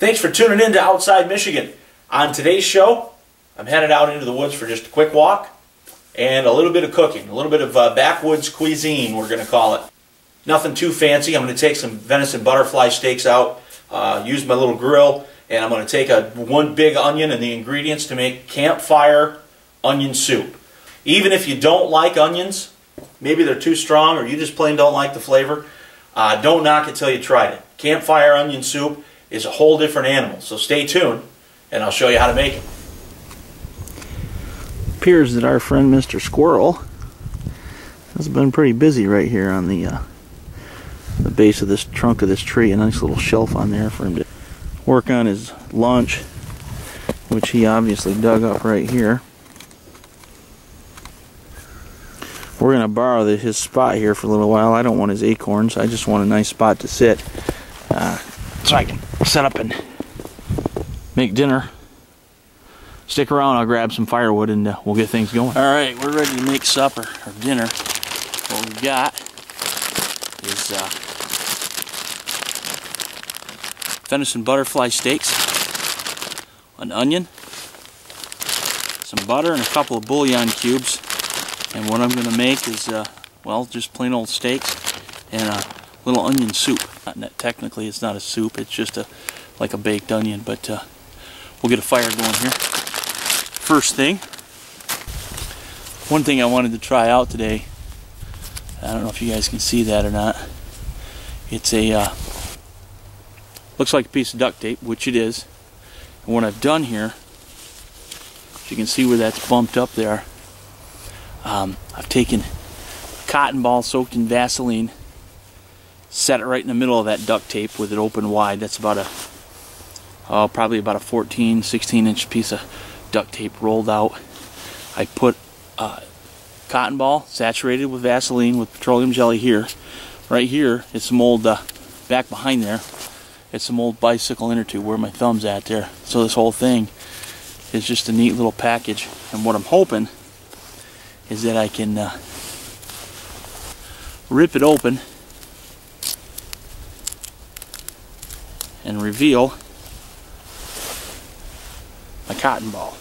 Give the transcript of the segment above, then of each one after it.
Thanks for tuning in to Outside Michigan. On today's show, I'm headed out into the woods for just a quick walk and a little bit of cooking, a little bit of backwoods cuisine, we're going to call it. Nothing too fancy. I'm going to take some venison butterfly steaks out, use my little grill, and I'm going to take one big onion and the ingredients to make campfire onion soup. Even if you don't like onions, maybe they're too strong or you just plain don't like the flavor, don't knock it till you tried it. Campfire onion soup is a whole different animal, so stay tuned and I'll show you how to make it. Appears that our friend Mr. Squirrel has been pretty busy right here on the base of this trunk of this tree. A nice little shelf on there for him to work on his lunch, which he obviously dug up right here. We're going to borrow his spot here for a little while. I don't want his acorns. I just want a nice spot to sit so I can set up and make dinner. Stick around, I'll grab some firewood and we'll get things going. Alright, we're ready to make supper, or dinner. What we've got is venison butterfly steaks, an onion, some butter, and a couple of bouillon cubes. And what I'm going to make is, well, just plain old steaks and a little onion soup. Technically, it's not a soup, it's just like a baked onion, but we'll get a fire going here. First thing, one thing I wanted to try out today, I don't know if you guys can see that or not. It's looks like a piece of duct tape, which it is. And what I've done here, as you can see where that's bumped up there, I've taken a cotton ball soaked in Vaseline, set it right in the middle of that duct tape with it open wide. That's about probably about a 14, 16-inch piece of duct tape rolled out. I put cotton ball saturated with Vaseline with petroleum jelly here. Right here, it's some old, back behind there, it's some old bicycle inner tube where my thumb's at there. So this whole thing is just a neat little package. And what I'm hoping is that I can rip it open and reveal my cotton ball.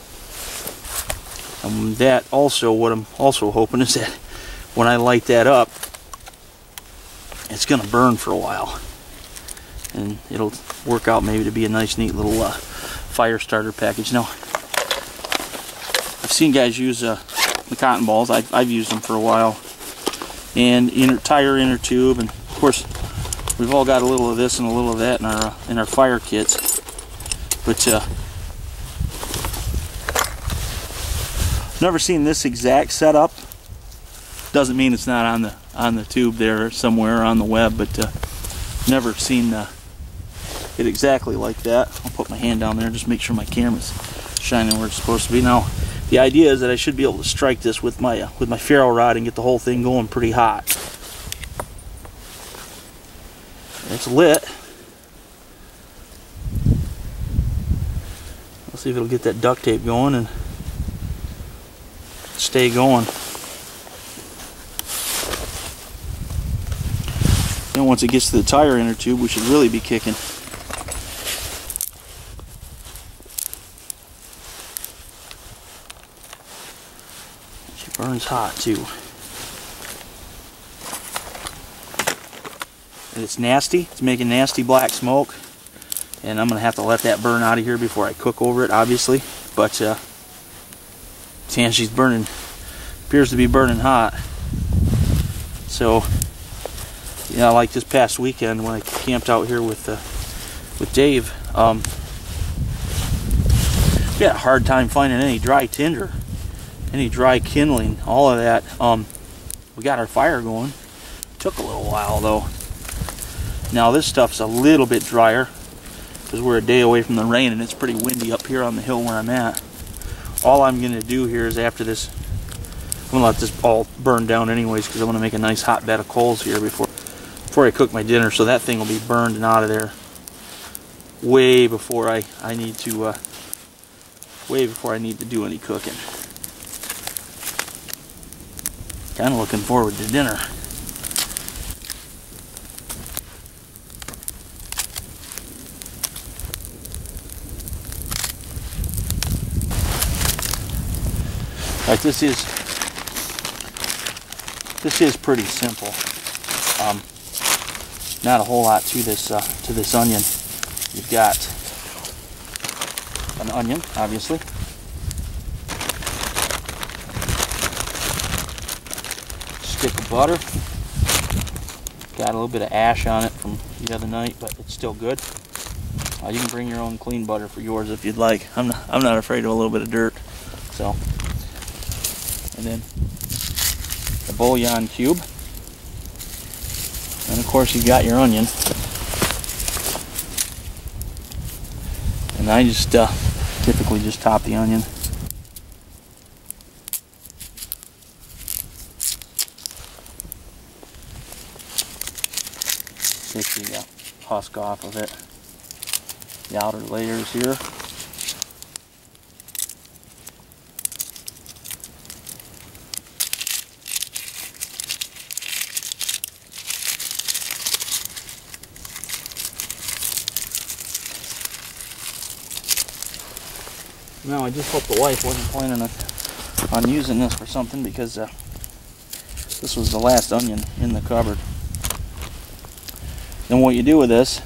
And that also, what I'm also hoping is that when I light that up, it's going to burn for a while. And it'll work out maybe to be a nice neat little fire starter package. Now, I've seen guys use the cotton balls. I've used them for a while. And tire inner tube, and of course we've all got a little of this and a little of that in our fire kits. But never seen this exact setup. Doesn't mean it's not on the tube there somewhere on the web, but never seen it exactly like that. I'll put my hand down there and just make sure my camera's shining where it's supposed to be. Now, the idea is that I should be able to strike this with my ferro rod and get the whole thing going pretty hot. It's lit. Let's see if it'll get that duct tape going and stay going. Then once it gets to the tire inner tube, we should really be kicking. She burns hot too. And it's nasty. It's making nasty black smoke. And I'm going to have to let that burn out of here before I cook over it, obviously. But she's burning, appears to be burning hot. So, yeah, like this past weekend when I camped out here with Dave, we had a hard time finding any dry tinder, any dry kindling, all of that. We got our fire going. Took a little while though. Now this stuff's a little bit drier because we're a day away from the rain and it's pretty windy up here on the hill where I'm at. All I'm going to do here is after this, I'm going to let this all burn down anyways because I want to make a nice hot bed of coals here before I cook my dinner, so that thing will be burned and out of there way before I need to do any cooking. Kind of looking forward to dinner. Like this is pretty simple. Not a whole lot to this onion. You've got an onion, obviously. Stick of butter. Got a little bit of ash on it from the other night, but it's still good. You can bring your own clean butter for yours if you'd like. I'm not afraid of a little bit of dirt. So, and then the bouillon cube, and of course you've got your onion. And I just typically just top the onion. Take the husk off of it. The outer layers here. Now I just hope the wife wasn't planning on using this for something, because this was the last onion in the cupboard. Then what you do with this,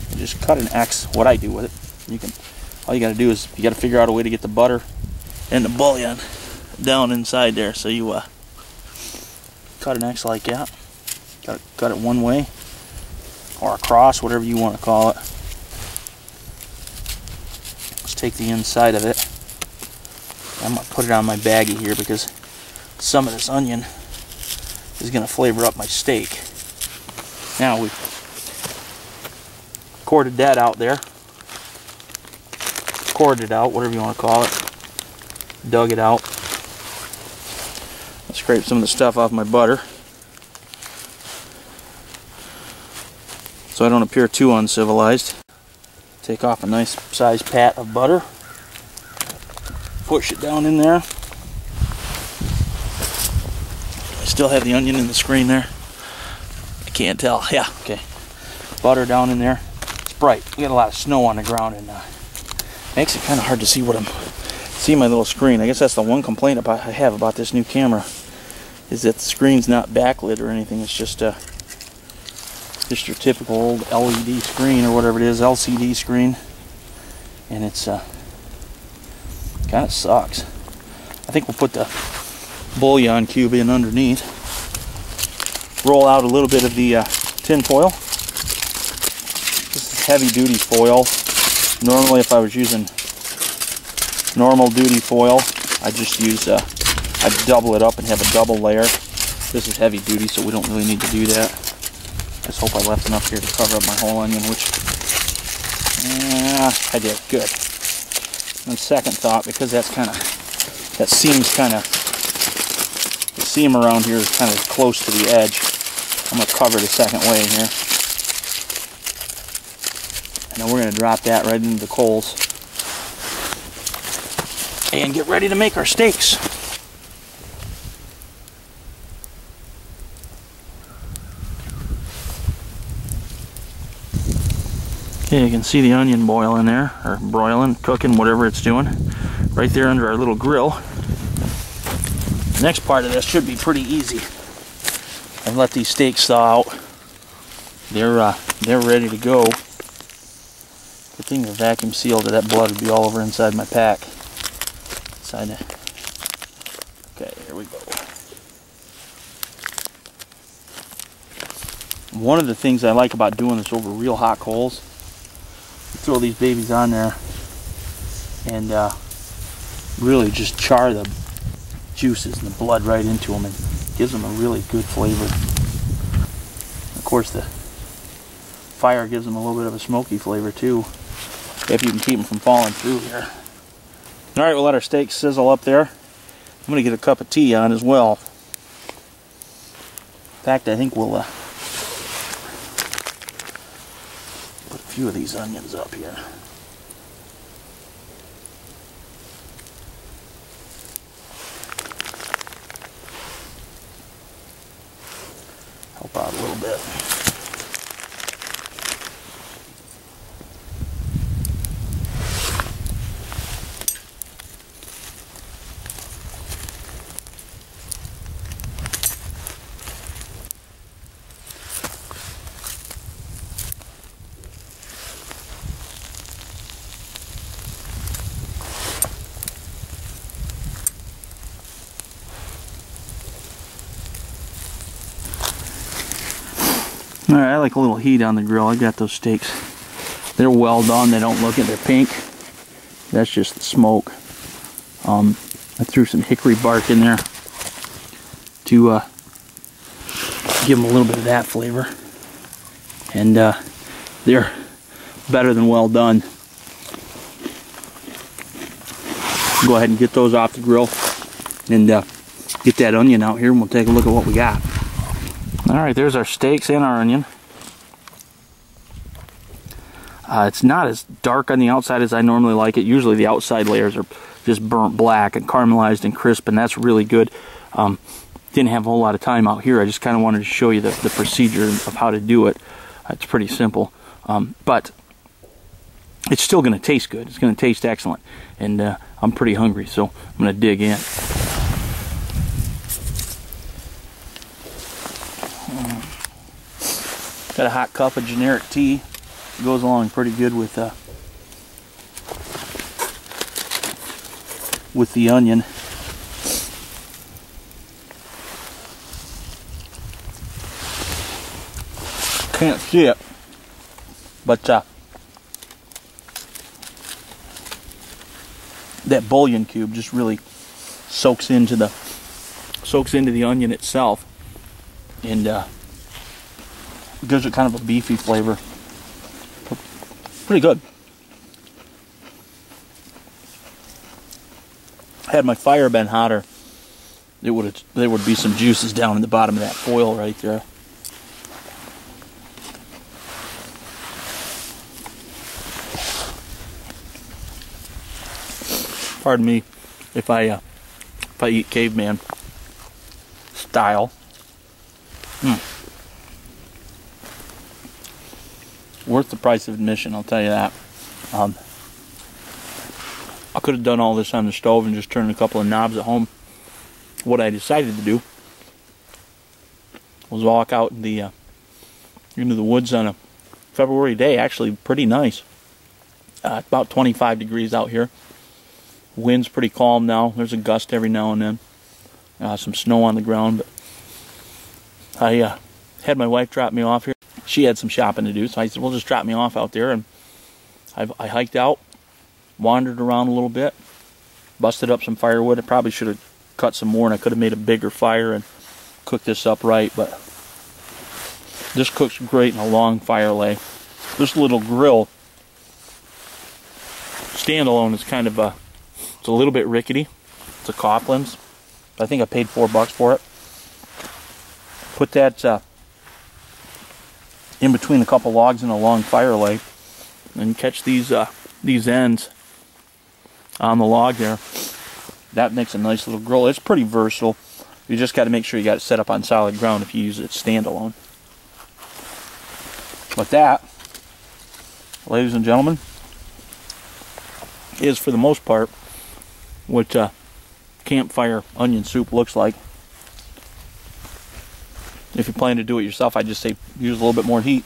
you just cut an X. What I do with it, all you got to do is you got to figure out a way to get the butter and the bouillon down inside there. So you cut an X like that. Cut it one way or across, whatever you want to call it. Let's take the inside of it. I'm gonna put it on my baggie here because some of this onion is gonna flavor up my steak. Now we've corded that out there. Corded it out, whatever you want to call it. Dug it out. I'll scrape some of the stuff off my butter so I don't appear too uncivilized. Take off a nice sized pat of butter. Push it down in there. I still have the onion in the screen there. I can't tell. Yeah, okay. Butter down in there. It's bright. We got a lot of snow on the ground, and makes it kind of hard to see see my little screen. I guess that's the one complaint I have about this new camera, is that the screen's not backlit or anything. It's just your typical old LED screen or whatever it is, LCD screen, and it's kind of sucks. I think we'll put the bouillon cube in underneath. Roll out a little bit of the tin foil. This is heavy duty foil. Normally, if I was using normal duty foil, I just use I'd double it up and have a double layer. This is heavy duty, so we don't really need to do that. Just hope I left enough here to cover up my whole onion, which I did. Good. On second thought, because that seam's kind of, the seam around here is kind of close to the edge, I'm going to cover it a second way here. And then we're going to drop that right into the coals and get ready to make our steaks. Okay, you can see the onion boiling there, or broiling, cooking, whatever it's doing, right there under our little grill. The next part of this should be pretty easy. I've let these steaks thaw out. They're ready to go. Good thing they're vacuum sealed, or that blood would be all over inside my pack. Okay, here we go. One of the things I like about doing this over real hot coals, you throw these babies on there and really just char the juices and the blood right into them, and gives them a really good flavor. Of course, the fire gives them a little bit of a smoky flavor too, if you can keep them from falling through here. Alright, we'll let our steak sizzle up there. I'm going to get a cup of tea on as well. In fact, I think we'll put a few of these onions up here. Help out a little bit. Alright, I like a little heat on the grill. I got those steaks. They're well done. They don't look it. They're pink. That's just the smoke. I threw some hickory bark in there to give them a little bit of that flavor. And they're better than well done. Go ahead and get those off the grill and get that onion out here, and we'll take a look at what we got. Alright, there's our steaks and our onion. It's not as dark on the outside as I normally like it. Usually the outside layers are just burnt black and caramelized and crisp, and that's really good. Didn't have a whole lot of time out here. I just kind of wanted to show you the procedure of how to do it. It's pretty simple, but it's still going to taste good. It's going to taste excellent, and I'm pretty hungry, so I'm going to dig in. Got a hot cup of generic tea. It goes along pretty good with the onion. Can't see it, but that bouillon cube just really soaks into the onion itself, and gives it kind of a beefy flavor. Pretty good. Had my fire been hotter, there would be some juices down in the bottom of that foil right there. Pardon me if I eat caveman style. Worth the price of admission, I'll tell you that. I could have done all this on the stove and just turned a couple of knobs at home. What I decided to do was walk out in into the woods on a February day. Actually, pretty nice. About 25 degrees out here. Wind's pretty calm now. There's a gust every now and then. Some snow on the ground, but I had my wife drop me off here. She had some shopping to do, so I said, well, just drop me off out there. And I hiked out, wandered around a little bit, busted up some firewood. I probably should have cut some more, and I could have made a bigger fire and cooked this up right, but this cooks great in a long fire lay. This little grill, standalone, is kind of it's a little bit rickety. It's a Coughlin's. I think I paid $4 for it. Put that in between a couple logs in a long fire lay, and catch these ends on the log there. That makes a nice little grill. It's pretty versatile. You just got to make sure you got it set up on solid ground if you use it standalone. But that, ladies and gentlemen, is for the most part what campfire onion soup looks like. If you plan to do it yourself, I just say use a little bit more heat.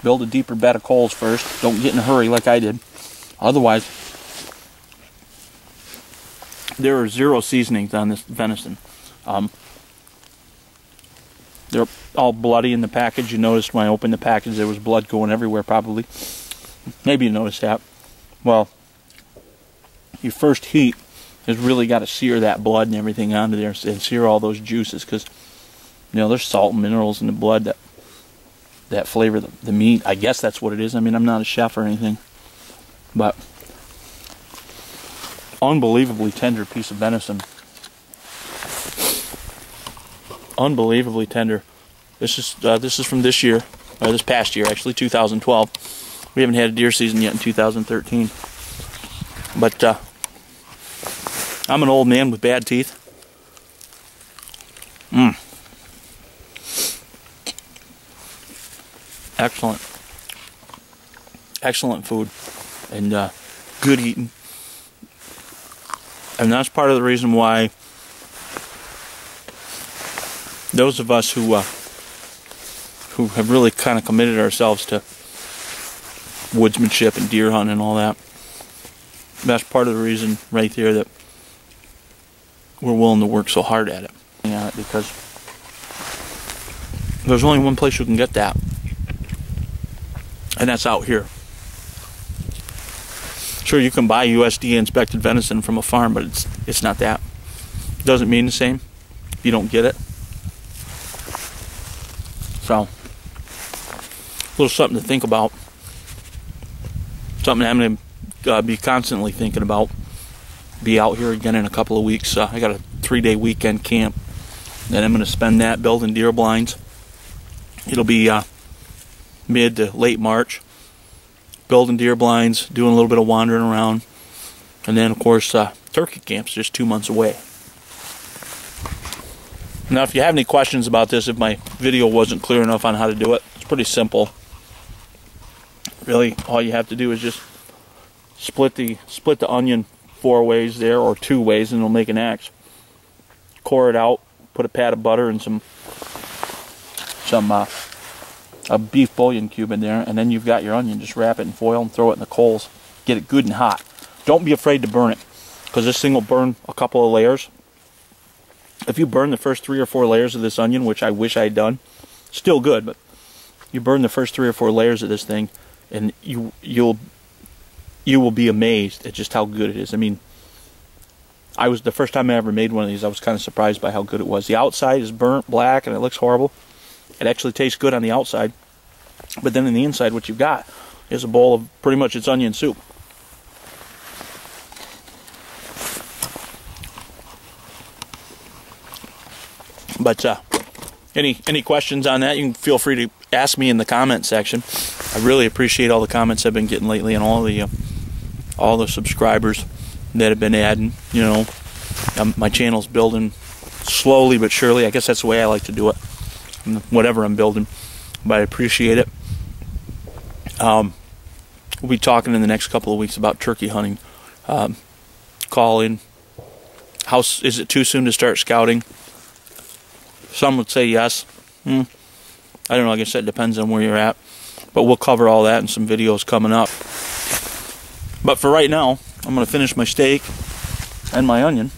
Build a deeper bed of coals first. Don't get in a hurry like I did. Otherwise, there are 0 seasonings on this venison. They're all bloody in the package. You noticed when I opened the package there was blood going everywhere probably. Maybe you noticed that. Well, your first heat has really got to sear that blood and everything onto there and sear all those juices, because you know, there's salt and minerals in the blood that flavor the meat. I guess that's what it is. I mean, I'm not a chef or anything, but unbelievably tender piece of venison. Unbelievably tender. This is from this year, or this past year actually, 2012. We haven't had a deer season yet in 2013. But I'm an old man with bad teeth. Excellent. Excellent food. And good eating. And that's part of the reason why those of us who have really kind of committed ourselves to woodsmanship and deer hunting and all that, that's part of the reason right there that we're willing to work so hard at it. Because There's only one place you can get that, and that's out here. Sure, you can buy USDA inspected venison from a farm, but it's not that. It doesn't mean the same if you don't get it. So, a little something to think about. Something I'm going to be constantly thinking about. Be out here again in a couple of weeks. I got a 3-day weekend camp. Then I'm going to spend that building deer blinds. It'll be mid to late March. Building deer blinds, doing a little bit of wandering around. And then, of course, turkey camp's just 2 months away. Now, if you have any questions about this, if my video wasn't clear enough on how to do it, it's pretty simple. Really, all you have to do is just split the onion 4 ways there, or 2 ways, and it'll make an axe. Core it out, put a pat of butter and a beef bouillon cube in there, and then you've got your onion. Just wrap it in foil and throw it in the coals. Get it good and hot. Don't be afraid to burn it, because this thing will burn a couple of layers. If you burn the first 3 or 4 layers of this onion, which I wish I had done, still good, but you burn the first 3 or 4 layers of this thing, and you will be amazed at just how good it is. I mean, the first time I ever made one of these, I was kind of surprised by how good it was. The outside is burnt black and it looks horrible. It actually tastes good on the outside, but then in the inside, what you've got is a bowl of pretty much its onion soup. But any questions on that, you can feel free to ask me in the comment section. I really appreciate all the comments I've been getting lately, and all the subscribers that have been adding. You know, my channel's building slowly but surely. I guess that's the way I like to do it. Whatever I'm building, but I appreciate it. We'll be talking in the next couple of weeks about turkey hunting. Call in. Is it too soon to start scouting? Some would say yes. I don't know. Like I said, it depends on where you're at. But we'll cover all that in some videos coming up. But for right now, I'm going to finish my steak and my onion.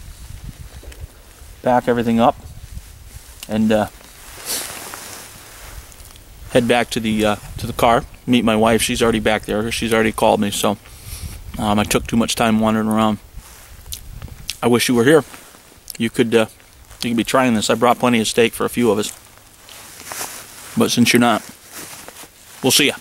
Pack everything up. And head back to the car. Meet my wife. She's already back there. She's already called me. So I took too much time wandering around. I wish you were here. You could be trying this. I brought plenty of steak for a few of us. But since you're not, we'll see ya.